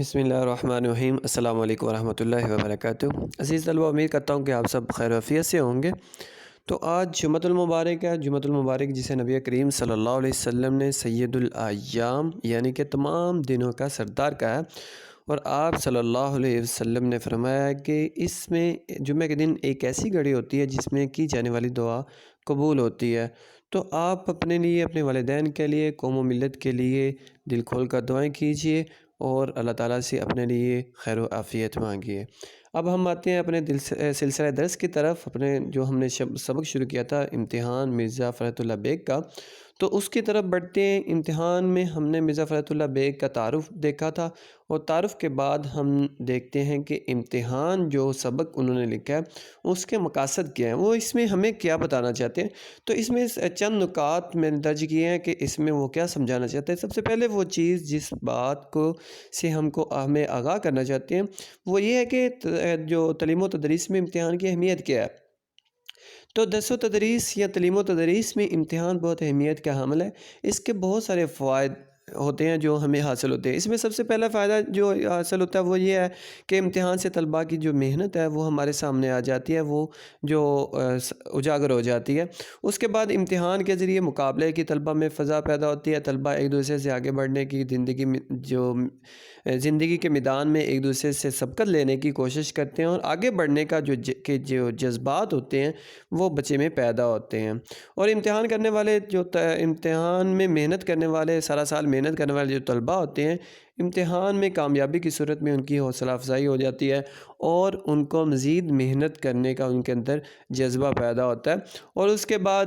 بسم اللہ الرحمن الرحیم۔ السلام علیکم ورحمۃ اللہ وبرکاتہ۔ عزیز طلبہ، امید کرتا ہوں کہ آپ سب خیر و عافیت سے ہوں گے۔ تو آج جمعۃ المبارک ہے۔ جمعۃ المبارک جسے نبی کریم صلی اللہ علیہ وسلم نے سید الایام یعنی کہ تمام دنوں کا سردار کہا ہے، اور آپ صلی اللہ علیہ وسلم نے فرمایا ہے کہ اس میں جمعہ کے دن ایک ایسی گھڑی ہوتی ہے جس میں کی جانے والی دعا قبول ہوتی ہے۔ تو آپ اپنے لیے، اپنے والدین کے لیے، قوم و ملت کے لیے دل کھول کر دعائیں کیجیے اور اللہ تعالیٰ سے اپنے لیے خیر و عافیت مانگیے۔ اب ہم آتے ہیں اپنے سلسلہ درس کی طرف۔ اپنے جو ہم نے سبق شروع کیا تھا امتحان مرزا فرحت اللہ بیگ کا، تو اس کی طرف بڑھتے ہیں۔ امتحان میں ہم نے مرزا فرحت اللہ بیگ کا تعارف دیکھا تھا، اور تعارف کے بعد ہم دیکھتے ہیں کہ امتحان جو سبق انہوں نے لکھا ہے اس کے مقاصد کیا ہیں، وہ اس میں ہمیں کیا بتانا چاہتے ہیں۔ تو اس میں چند نکات میں نے درج کیے ہیں کہ اس میں وہ کیا سمجھانا چاہتے ہیں۔ سب سے پہلے وہ چیز جس بات کو سے ہمیں آگاہ کرنا چاہتے ہیں وہ یہ ہے کہ جو تعلیم و تدریس میں امتحان کی اہمیت کیا ہے۔ تو درس و تدریس یا تعلیم و تدریس میں امتحان بہت اہمیت کا حامل ہے۔ اس کے بہت سارے فوائد ہوتے ہیں جو ہمیں حاصل ہوتے ہیں۔ اس میں سب سے پہلا فائدہ جو حاصل ہوتا ہے وہ یہ ہے کہ امتحان سے طلباء کی جو محنت ہے وہ ہمارے سامنے آ جاتی ہے، وہ جو اجاگر ہو جاتی ہے۔ اس کے بعد امتحان کے ذریعے مقابلے کی طلباء میں فضا پیدا ہوتی ہے۔ طلباء ایک دوسرے سے آگے بڑھنے کی، زندگی کے میدان میں ایک دوسرے سے سبقت لینے کی کوشش کرتے ہیں، اور آگے بڑھنے کا جو جذبات ہوتے ہیں وہ بچے میں پیدا ہوتے ہیں۔ اور امتحان کرنے والے امتحان میں محنت کرنے والے، سارا سال محنت کرنے والے جو طلباء ہوتے ہیں، امتحان میں کامیابی کی صورت میں ان کی حوصلہ افزائی ہو جاتی ہے، اور ان کو مزید محنت کرنے کا ان کے اندر جذبہ پیدا ہوتا ہے۔ اور اس کے بعد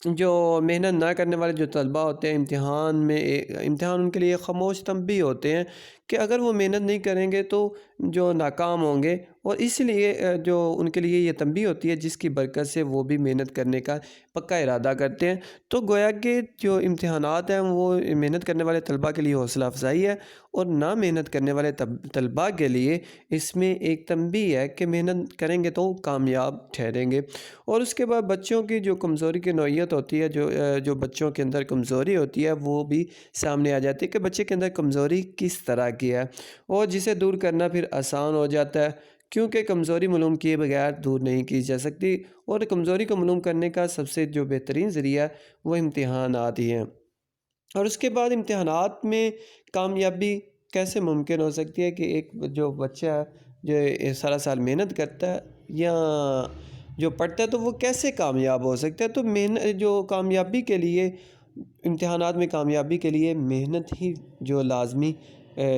جو محنت نہ کرنے والے جو طلباء ہوتے ہیں، امتحان ان کے لیے خاموش تنبیہ ہوتے ہیں کہ اگر وہ محنت نہیں کریں گے تو جو ناکام ہوں گے، اور اس لیے جو ان کے لیے یہ تنبیہ ہوتی ہے جس کی برکت سے وہ بھی محنت کرنے کا پکا ارادہ کرتے ہیں۔ تو گویا کہ جو امتحانات ہیں وہ محنت کرنے والے طلباء کے لیے حوصلہ افزائی ہے، اور نہ محنت کرنے والے طلباء کے لیے اس میں ایک تنبیہ ہے کہ محنت کریں گے تو کامیاب ٹھہریں گے۔ اور اس کے بعد بچوں کی جو کمزوری کی نوعیت ہوتی ہے، جو بچوں کے اندر کمزوری ہوتی ہے وہ بھی سامنے آ جاتی ہے کہ بچے کے اندر کمزوری کس طرح کی ہے، اور جسے دور کرنا پھر آسان ہو جاتا ہے، کیونکہ کمزوری معلوم کیے بغیر دور نہیں کی جا سکتی، اور کمزوری کو معلوم کرنے کا سب سے جو بہترین ذریعہ ہے وہ امتحانات ہی ہیں۔ اور اس کے بعد امتحانات میں کامیابی کیسے ممکن ہو سکتی ہے کہ ایک جو بچہ ہے جو سارا سال محنت کرتا ہے یا جو پڑھتا ہے تو وہ کیسے کامیاب ہو سکتا ہے۔ تو جو کامیابی کے لیے، امتحانات میں کامیابی کے لیے محنت ہی جو لازمی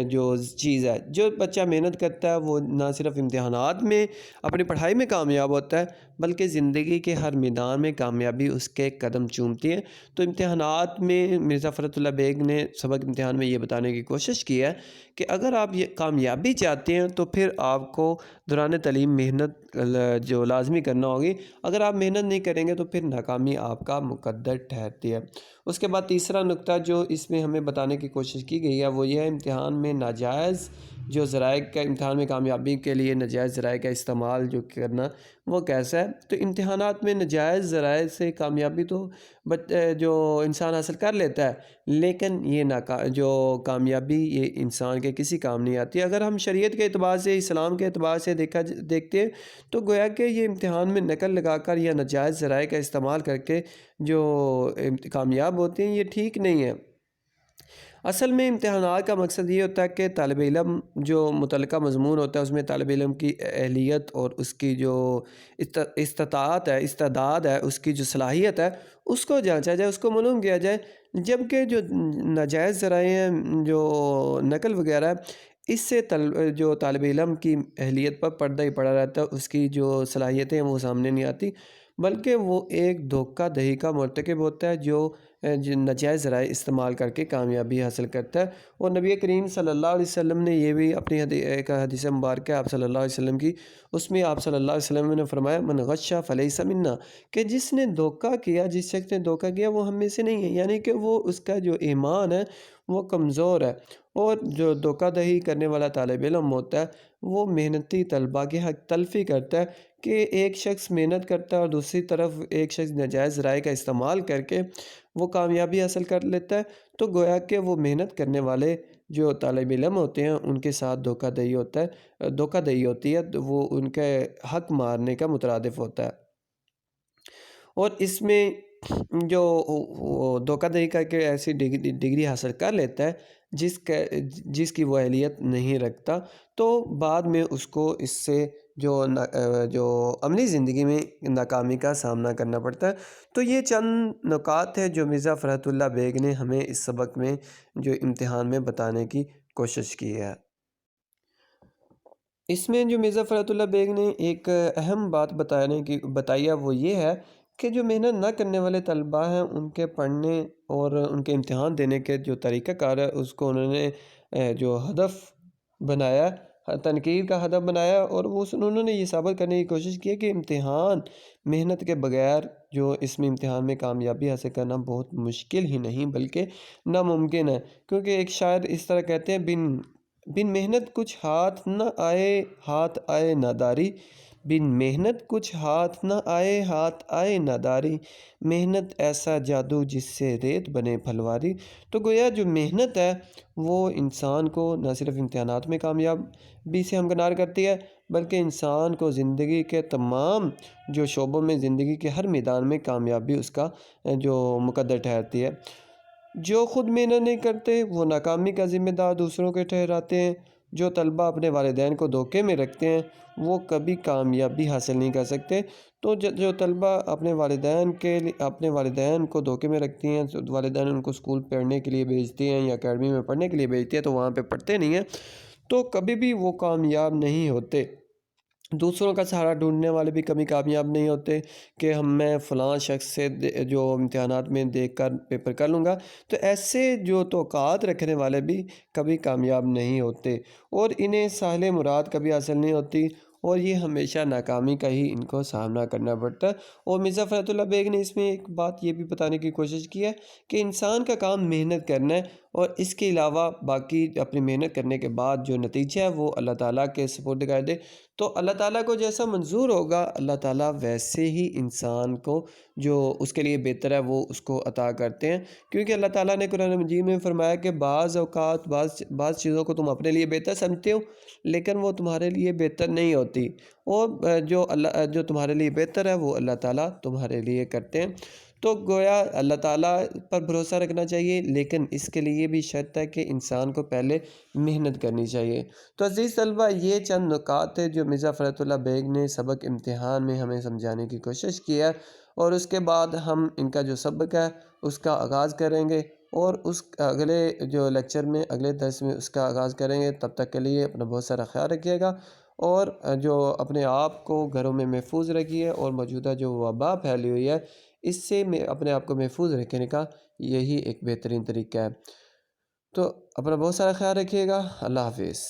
جو چیز ہے۔ جو بچہ محنت کرتا ہے وہ نہ صرف امتحانات میں اپنی پڑھائی میں کامیاب ہوتا ہے بلکہ زندگی کے ہر میدان میں کامیابی اس کے قدم چومتی ہے۔ تو امتحانات میں مرزا فرحت اللہ بیگ نے سبق امتحان میں یہ بتانے کی کوشش کی ہے کہ اگر آپ یہ کامیابی چاہتے ہیں تو پھر آپ کو دوران تعلیم محنت جو لازمی کرنا ہوگی۔ اگر آپ محنت نہیں کریں گے تو پھر ناکامی آپ کا مقدر ٹھہرتی ہے۔ اس کے بعد تیسرا نقطہ جو اس میں ہمیں بتانے کی کوشش کی گئی ہے وہ یہ ہے امتحان میں ناجائز جو ذرائع کا، امتحان میں کامیابی کے لیے ناجائز ذرائع کا استعمال جو کرنا وہ کیسا ہے۔ تو امتحانات میں ناجائز ذرائع سے کامیابی تو جو انسان حاصل کر لیتا ہے، لیکن یہ جو کامیابی یہ انسان کے کسی کام نہیں آتی۔ اگر ہم شریعت کے اعتبار سے، اسلام کے اعتبار سے دیکھتے ہیں تو گویا کہ یہ امتحان میں نقل لگا کر یا ناجائز ذرائع کا استعمال کر کے جو کامیاب ہوتے ہیں یہ ٹھیک نہیں ہے۔ اصل میں امتحانات کا مقصد یہ ہوتا ہے کہ طالب علم جو متعلقہ مضمون ہوتا ہے اس میں طالب علم کی اہلیت اور اس کی جو استعداد ہے، اس کی جو صلاحیت ہے اس کو جانچا جائے، اس کو معلوم کیا جائے۔ جبکہ جو ناجائز ذرائع ہیں، جو نقل وغیرہ ہے، اس سے جو طالب علم کی اہلیت پر پردہ ہی پڑا رہتا ہے، اس کی جو صلاحیتیں ہیں وہ سامنے نہیں آتی، بلکہ وہ ایک دھوکہ دہی کا مرتکب ہوتا ہے جو ناجائز ذرائع استعمال کر کے کامیابی حاصل کرتا ہے۔ اور نبی کریم صلی اللہ علیہ وسلم نے یہ بھی اپنی ایک حدیث مبارکہ آپ صلی اللہ علیہ وسلم کی، اس میں آپ صلی اللہ علیہ وسلم نے فرمایا من غش فلیس منا، کہ جس نے دھوکہ کیا، جس شخص نے دھوکہ کیا وہ ہم میں سے نہیں ہے، یعنی کہ وہ اس کا جو ایمان ہے وہ کمزور ہے۔ اور جو دھوکہ دہی کرنے والا طالب علم ہوتا ہے وہ محنتی طلباء کی حق تلفی کرتا ہے کہ ایک شخص محنت کرتا ہے اور دوسری طرف ایک شخص ناجائز ذرائع کا استعمال کر کے وہ کامیابی حاصل کر لیتا ہے۔ تو گویا کہ وہ محنت کرنے والے جو طالب علم ہوتے ہیں ان کے ساتھ دھوکہ دہی ہوتی ہے، تو وہ ان کے حق مارنے کا مترادف ہوتا ہے۔ اور اس میں جو وہ دھوکہ دہی کر کے ایسی ڈگری حاصل کر لیتا ہے جس کی وہ اہلیت نہیں رکھتا، تو بعد میں اس کو اس سے جو عملی زندگی میں ناکامی کا سامنا کرنا پڑتا ہے۔ تو یہ چند نکات ہے جو مرزا فرحت اللہ بیگ نے ہمیں اس سبق میں جو امتحان میں بتانے کی کوشش کی ہے۔ اس میں جو مرزا فرحت اللہ بیگ نے ایک اہم بات بتائی ہے، وہ یہ ہے کہ جو محنت نہ کرنے والے طلباء ہیں ان کے پڑھنے اور ان کے امتحان دینے کے جو طریقہ کار ہے اس کو انہوں نے جو ہدف بنایا، تنقید کا ہدف بنایا، اور انہوں نے یہ ثابت کرنے کی کوشش کی ہے کہ امتحان محنت کے بغیر جو اس میں امتحان میں کامیابی حاصل کرنا بہت مشکل ہی نہیں بلکہ ناممکن ہے، کیونکہ ایک شاعر اس طرح کہتے ہیں، بن محنت کچھ ہاتھ آئے ناداری، بن محنت کچھ ہاتھ آئے ناداری، محنت ایسا جادو جس سے ریت بنے پھلواری۔ تو گویا جو محنت ہے وہ انسان کو نہ صرف امتحانات میں کامیابی سے ہمکنار کرتی ہے بلکہ انسان کو زندگی کے تمام جو شعبوں میں، زندگی کے ہر میدان میں کامیابی اس کا جو مقدر ٹھہرتی ہے۔ جو خود محنت نہیں کرتے وہ ناکامی کا ذمہ دار دوسروں کے ٹھہراتے ہیں۔ جو طلباء اپنے والدین کو دھوکے میں رکھتے ہیں وہ کبھی کامیابی حاصل نہیں کر سکتے۔ تو جو طلباء اپنے والدین کو دھوکے میں رکھتی ہیں، والدین ان کو اسکول پڑھنے کے لیے بھیجتی ہیں یا اکیڈمی میں پڑھنے کے لیے بھیجتی ہیں تو وہاں پہ پڑھتے نہیں ہیں، تو کبھی بھی وہ کامیاب نہیں ہوتے۔ دوسروں کا سہارا ڈھونڈنے والے بھی کبھی کامیاب نہیں ہوتے کہ میں فلاں شخص سے جو امتحانات میں دیکھ کر پیپر کر لوں گا، تو ایسے جو توقعات رکھنے والے بھی کبھی کامیاب نہیں ہوتے اور انہیں ساحل مراد کبھی حاصل نہیں ہوتی، اور یہ ہمیشہ ناکامی کا ہی ان کو سامنا کرنا پڑتا ہے۔ اور مرزا فرحت اللہ بیگ نے اس میں ایک بات یہ بھی بتانے کی کوشش کی ہے کہ انسان کا کام محنت کرنا ہے، اور اس کے علاوہ باقی اپنی محنت کرنے کے بعد جو نتیجہ ہے وہ اللہ تعالیٰ کے سپرد کر دے، تو اللہ تعالیٰ کو جیسا منظور ہوگا اللہ تعالیٰ ویسے ہی انسان کو جو اس کے لیے بہتر ہے وہ اس کو عطا کرتے ہیں، کیونکہ اللہ تعالیٰ نے قرآن مجید میں فرمایا کہ بعض اوقات بعض چیزوں کو تم اپنے لیے بہتر سمجھتے ہو لیکن وہ تمہارے لیے بہتر نہیں ہوتی، اور جو تمہارے لیے بہتر ہے وہ اللہ تعالیٰ تمہارے لیے کرتے ہیں۔ تو گویا اللہ تعالیٰ پر بھروسہ رکھنا چاہیے، لیکن اس کے لیے بھی شرط ہے کہ انسان کو پہلے محنت کرنی چاہیے۔ تو عزیز طلبہ، یہ چند نکات ہے جو مرزا فرحت اللہ بیگ نے سبق امتحان میں ہمیں سمجھانے کی کوشش کی ہے، اور اس کے بعد ہم ان کا جو سبق ہے اس کا آغاز کریں گے، اور اس اگلے جو لیکچر میں، اگلے درس میں اس کا آغاز کریں گے۔ تب تک کے لیے اپنا بہت سارا خیال رکھیے گا، اور جو اپنے آپ کو گھروں میں محفوظ رکھیے، اور موجودہ جو وبا پھیلی ہوئی ہے اس سے اپنے آپ کو محفوظ رکھنے کا یہی ایک بہترین طریقہ ہے۔ تو اپنا بہت سارا خیال رکھیے گا۔ اللہ حافظ۔